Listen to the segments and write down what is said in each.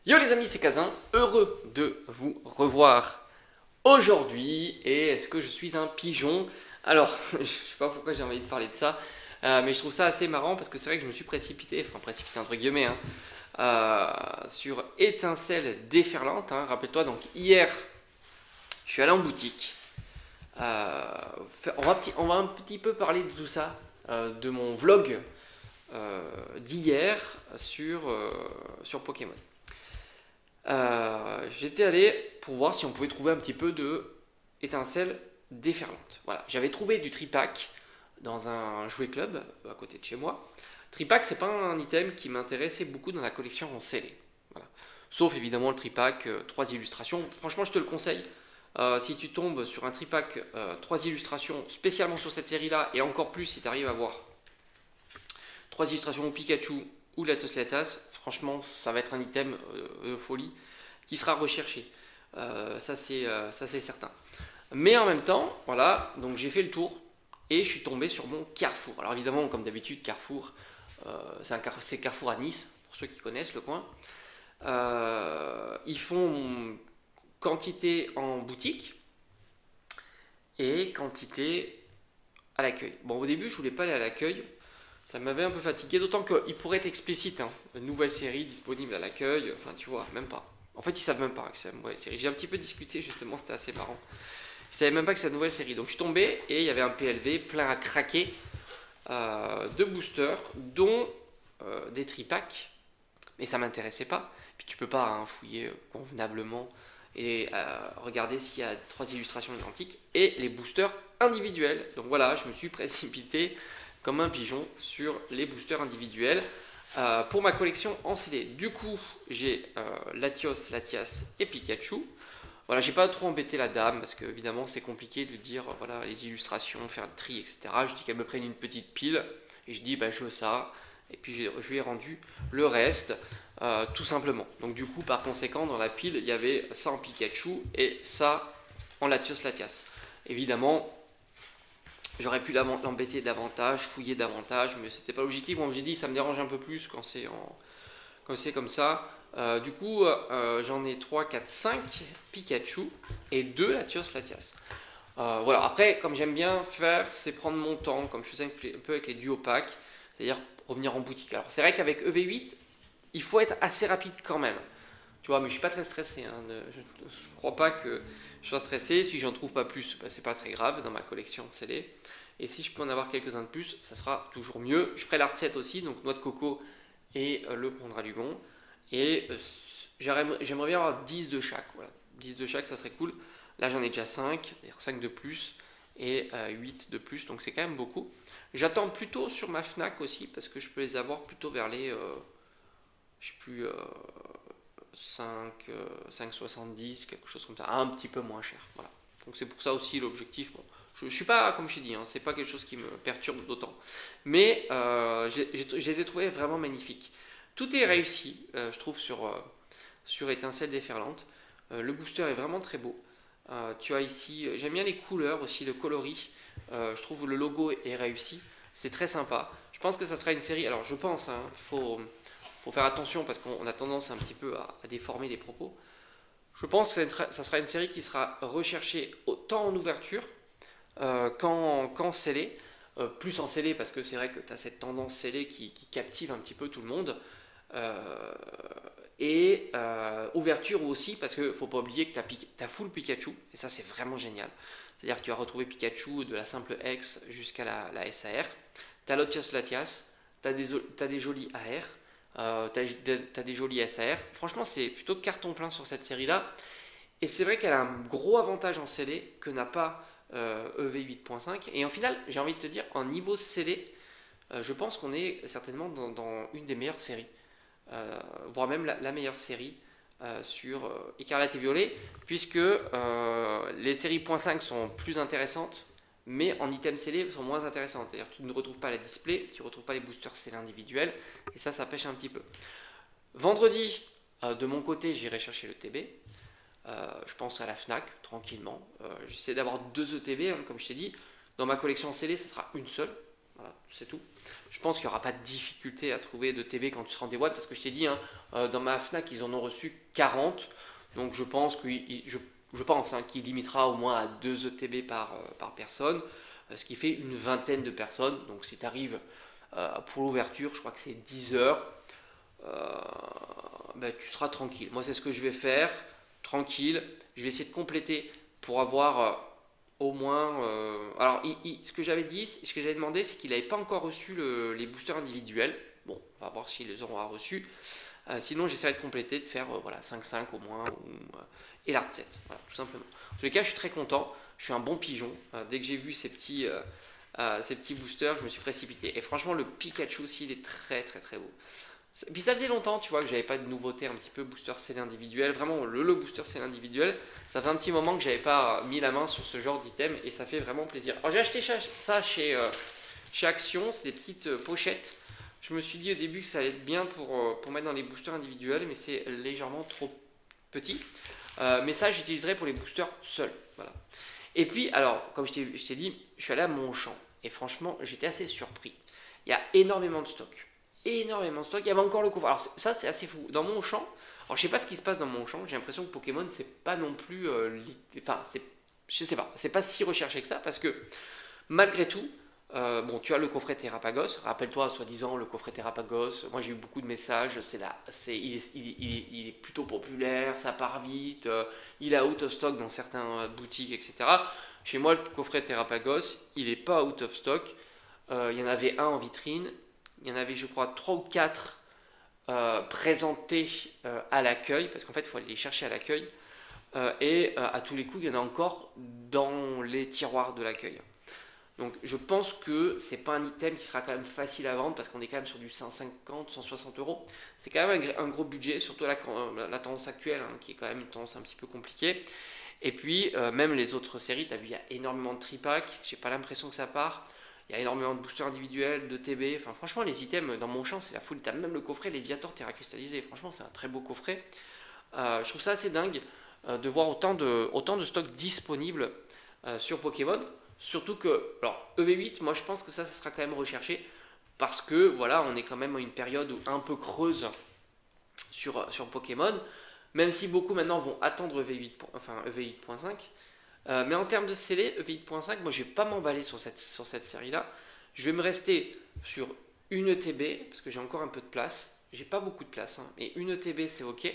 Yo les amis, c'est Kazin, heureux de vous revoir aujourd'hui. Et est-ce que je suis un pigeon? Alors, je sais pas pourquoi j'ai envie de parler de ça, mais je trouve ça assez marrant parce que c'est vrai que je me suis précipité, enfin précipité entre guillemets, sur Étincelle déferlante. Rappelle-toi, donc hier, je suis allé en boutique. On va un petit peu parler de tout ça, de mon vlog d'hier sur Pokémon. J'étais allé pour voir si on pouvait trouver un petit peu de étincelles déferlantes. Voilà, j'avais trouvé du tripack dans un jouet club à côté de chez moi. Tripack, c'est pas un item qui m'intéressait beaucoup dans la collection en scellé. Voilà. Sauf évidemment le tripack 3 illustrations. Franchement, je te le conseille. Si tu tombes sur un tripack 3 illustrations spécialement sur cette série-là, et encore plus si tu arrives à voir 3 illustrations au Pikachu ou Latios Latias, franchement, ça va être un item de folie qui sera recherché. Ça c'est certain. Mais en même temps, voilà, donc j'ai fait le tour et je suis tombé sur mon Carrefour. Alors évidemment, comme d'habitude, Carrefour, c'est Carrefour à Nice, pour ceux qui connaissent le coin. Ils font quantité en boutique et quantité à l'accueil. Bon, au début, je voulais pas aller à l'accueil. Ça m'avait un peu fatigué, d'autant qu'il pourrait être explicite. Une nouvelle série disponible à l'accueil, enfin tu vois, même pas. En fait, ils savent même pas que c'est une nouvelle série. J'ai un petit peu discuté justement, c'était assez marrant. Ils savaient même pas que c'est une nouvelle série. Donc je suis tombé et il y avait un PLV plein à craquer de boosters, dont des tripacks. Mais ça m'intéressait pas. Puis tu peux pas fouiller convenablement et regarder s'il y a 3 illustrations identiques et les boosters individuels. Donc voilà, je me suis précipité comme un pigeon sur les boosters individuels pour ma collection en CD. Du coup, j'ai Latios, Latias et Pikachu. Voilà, j'ai pas trop embêté la dame parce que évidemment c'est compliqué de dire voilà les illustrations, faire le tri, etc. Je dis qu'elle me prenne une petite pile et je dis bah je veux ça. Et puis je lui ai rendu le reste tout simplement. Donc du coup par conséquent dans la pile il y avait ça en Pikachu et ça en Latios Latias. Évidemment j'aurais pu l'embêter davantage, fouiller davantage, mais c'était pas l'objectif. Bon, j'ai dit ça me dérange un peu plus quand c'est comme ça. Du coup, j'en ai 3, 4, 5 Pikachu et 2 Latios Latias. Voilà, après, comme j'aime bien faire, c'est prendre mon temps, comme je faisais un peu avec les duo packs, c'est-à-dire revenir en boutique. Alors, c'est vrai qu'avec EV8, il faut être assez rapide quand même. Tu vois, mais je suis pas très stressé. Je ne crois pas que je sois stressé. Si j'en trouve pas plus, bah, c'est pas très grave dans ma collection scellée. Et si je peux en avoir quelques-uns de plus, ça sera toujours mieux. Je ferai l'art set aussi, donc noix de coco et le Pondralugon. Et j'aimerais bien avoir 10 de chaque. Voilà. 10 de chaque, ça serait cool. Là, j'en ai déjà 5, c'est-à-dire 5 de plus et 8 de plus, donc c'est quand même beaucoup. J'attends plutôt sur ma Fnac aussi, parce que je peux les avoir plutôt vers les, je sais plus, 5, 5,70, quelque chose comme ça, un petit peu moins cher. Voilà. Donc c'est pour ça aussi l'objectif. Bon, je ne suis pas, comme je t'ai dit, c'est pas quelque chose qui me perturbe d'autant. Mais je les ai trouvés vraiment magnifiques. Tout est réussi, je trouve, sur Étincelle déferlante. Le booster est vraiment très beau. Tu as ici, j'aime bien les couleurs aussi, le coloris. Je trouve que le logo est réussi. C'est très sympa. Je pense que ça sera une série. Alors je pense, faut faire attention parce qu'on a tendance un petit peu à déformer les propos. Je pense que ça sera une série qui sera recherchée autant en ouverture qu'en scellé. Plus en scellé parce que c'est vrai que tu as cette tendance scellée qui captive un petit peu tout le monde. Et ouverture aussi parce qu'il ne faut pas oublier que tu as full Pikachu et ça c'est vraiment génial. C'est-à-dire que tu as retrouvé Pikachu de la simple X jusqu'à la SAR. Tu as Latios Latias, tu as des jolis AR. T'as des jolis SAR. Franchement, c'est plutôt carton plein sur cette série-là. Et c'est vrai qu'elle a un gros avantage en scellé que n'a pas EV 8.5. Et en final, j'ai envie de te dire, en niveau scellé, je pense qu'on est certainement dans une des meilleures séries. Voire même la meilleure série sur Écarlate et Violet, puisque les séries .5 sont plus intéressantes, mais en items scellés sont moins intéressantes. C'est-à-dire que tu ne retrouves pas la display, tu ne retrouves pas les boosters scellés individuels, et ça pêche un petit peu. Vendredi, de mon côté, j'irai chercher le TB. Je pense à la Fnac, tranquillement. J'essaie d'avoir 2 ETB, comme je t'ai dit. Dans ma collection scellée, ce sera une seule. Voilà, c'est tout. Je pense qu'il n'y aura pas de difficulté à trouver de TB quand tu seras en déboîte, parce que je t'ai dit, hein, dans ma Fnac, ils en ont reçu 40. Donc je pense qu'il limitera au moins à 2 ETB par personne, ce qui fait une vingtaine de personnes. Donc si tu arrives pour l'ouverture, je crois que c'est 10 heures, ben, tu seras tranquille. Moi, c'est ce que je vais faire, tranquille. Je vais essayer de compléter pour avoir au moins. Alors, ce que j'avais dit, ce que j'avais demandé, c'est qu'il n'avait pas encore reçu les boosters individuels. Bon, on va voir s'il les aura reçus. Sinon, j'essaierai de compléter, de faire voilà, 5-5 au moins, et l'art 7, voilà, tout simplement. En tous les cas, je suis très content. Je suis un bon pigeon. Dès que j'ai vu ces petits boosters, je me suis précipité. Et franchement, le Pikachu aussi, il est très très très beau. Puis ça faisait longtemps, tu vois, que j'avais pas de nouveauté un petit peu booster scellé individuel. Vraiment, le booster scellé individuel, ça fait un petit moment que j'avais pas mis la main sur ce genre d'item et ça fait vraiment plaisir. Alors j'ai acheté ça chez Action, c'est des petites pochettes. Je me suis dit au début que ça allait être bien pour mettre dans les boosters individuels, mais c'est légèrement trop petit. Mais ça, j'utiliserai pour les boosters seuls. Voilà. Et puis, alors, comme je t'ai dit, je suis allé à Montchamp. Et franchement, j'étais assez surpris. Il y a énormément de stock. Énormément de stock. Il y avait encore le coffre. Alors, ça, c'est assez fou. Dans Montchamp, alors je sais pas ce qui se passe dans Montchamp. J'ai l'impression que Pokémon, c'est pas non plus. Enfin, je sais pas. C'est pas si recherché que ça parce que malgré tout, bon, tu as le coffret Terrapagos. Rappelle-toi, soi-disant, le coffret Terrapagos. Moi, j'ai eu beaucoup de messages. Il est plutôt populaire, ça part vite. Il est out of stock dans certaines boutiques, etc. Chez moi, le coffret Terrapagos, il est pas out of stock. Il y en avait un en vitrine. Il y en avait, je crois, 3 ou 4 présentés à l'accueil, parce qu'en fait, il faut aller les chercher à l'accueil. Et à tous les coups, il y en a encore dans les tiroirs de l'accueil. Donc je pense que c'est pas un item qui sera quand même facile à vendre parce qu'on est quand même sur du 150, 160 euros. C'est quand même un gros budget, surtout la tendance actuelle hein, qui est quand même une tendance un petit peu compliquée. Et puis même les autres séries, tu as vu, il y a énormément de tripacks, j'ai pas l'impression que ça part. Il y a énormément de boosters individuels, de TB. Enfin, franchement, les items dans mon champ, c'est la folie. Tu as même le coffret Léviator Terra Cristallisé. Franchement, c'est un très beau coffret. Je trouve ça assez dingue de voir autant de stocks disponibles sur Pokémon. Surtout que, alors EV8, moi je pense que ça sera quand même recherché parce que voilà, on est quand même à une période un peu creuse sur Pokémon, même si beaucoup maintenant vont attendre EV8.5. Mais en termes de scellé, EV8.5, moi je vais pas m'emballer sur cette série-là. Je vais me rester sur une ETB parce que j'ai encore un peu de place. J'ai pas beaucoup de place, hein, mais une ETB c'est ok.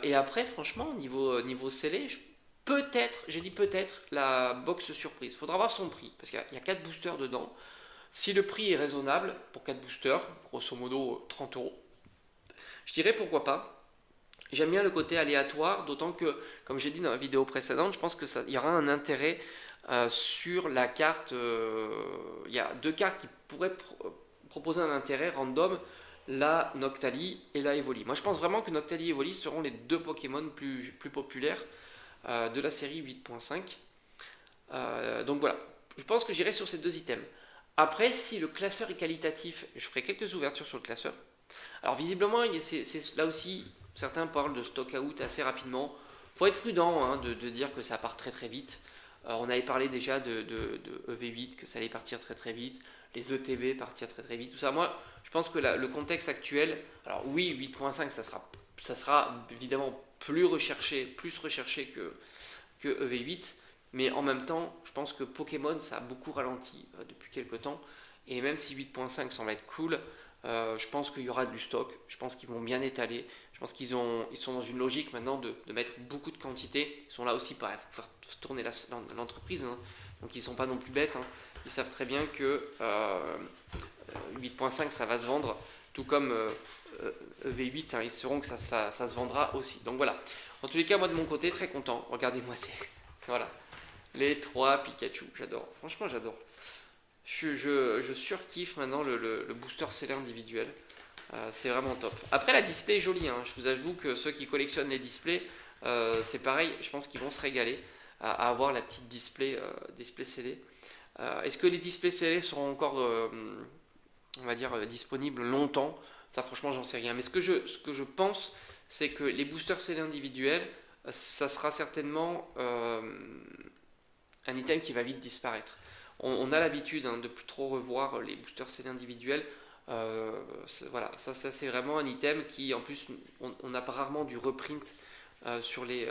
Et après, franchement, niveau scellé, peut-être, j'ai dit peut-être, la box surprise. Il faudra voir son prix, parce qu'il y a 4 boosters dedans. Si le prix est raisonnable pour 4 boosters, grosso modo 30 euros, je dirais pourquoi pas. J'aime bien le côté aléatoire, d'autant que, comme j'ai dit dans la vidéo précédente, je pense qu'il y aura un intérêt sur la carte. Il y a 2 cartes qui pourraient proposer un intérêt random, la Noctali et la Evoli. Moi je pense vraiment que Noctali et Evoli seront les 2 Pokémon plus populaires de la série 8.5. Donc voilà, je pense que j'irai sur ces 2 items. Après, si le classeur est qualitatif, je ferai quelques ouvertures sur le classeur. Alors visiblement, là aussi, certains parlent de stock out assez rapidement. Faut être prudent hein, de dire que ça part très très vite. On avait parlé déjà de EV8, que ça allait partir très très vite. Les ETB partir très très vite. Tout ça, moi, je pense que le contexte actuel, alors oui, 8.5, ça sera évidemment plus recherché que EV8, mais en même temps, je pense que Pokémon, ça a beaucoup ralenti depuis quelques temps, et même si 8.5 semble être cool, je pense qu'il y aura du stock, je pense qu'ils vont bien étaler, je pense qu'ils sont dans une logique maintenant de mettre beaucoup de quantité, ils sont là aussi pour faire tourner l'entreprise, hein, donc ils ne sont pas non plus bêtes, hein. Ils savent très bien que 8.5 ça va se vendre, tout comme EV8, hein, ils sauront que ça se vendra aussi. Donc voilà, en tous les cas, moi de mon côté, très content. Regardez-moi, voilà, les 3 Pikachu, j'adore, franchement j'adore. Je surkiffe maintenant le booster scellé individuel, c'est vraiment top. Après la display est jolie, hein. Je vous avoue que ceux qui collectionnent les displays, c'est pareil, je pense qu'ils vont se régaler à avoir la petite display scellée. Est-ce que les displays scellés seront encore, on va dire, disponibles longtemps? Ça, franchement, j'en sais rien. Mais ce que je pense, c'est que les boosters scellés individuels, ça sera certainement un item qui va vite disparaître. On a l'habitude de plus trop revoir les boosters scellés individuels. Voilà, ça c'est vraiment un item qui en plus on a rarement du reprint sur les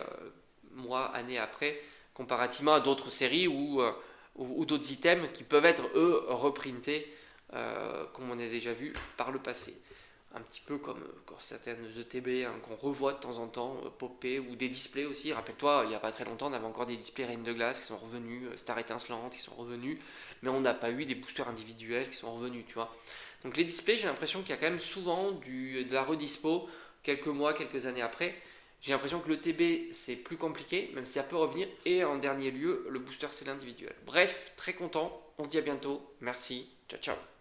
mois, années après, comparativement à d'autres séries ou d'autres items qui peuvent être eux reprintés comme on a déjà vu par le passé. Un petit peu comme certaines ETB qu'on revoit de temps en temps, popper, ou des displays aussi. Rappelle-toi, il n'y a pas très longtemps, on avait encore des displays Reine de Glace qui sont revenus, Star étincelante qui sont revenus, mais on n'a pas eu des boosters individuels qui sont revenus, tu vois. Donc les displays, j'ai l'impression qu'il y a quand même souvent de la redispo, quelques mois, quelques années après. J'ai l'impression que le TB c'est plus compliqué, même si ça peut revenir. Et en dernier lieu, le booster c'est l'individuel. Bref, très content. On se dit à bientôt. Merci. Ciao, ciao.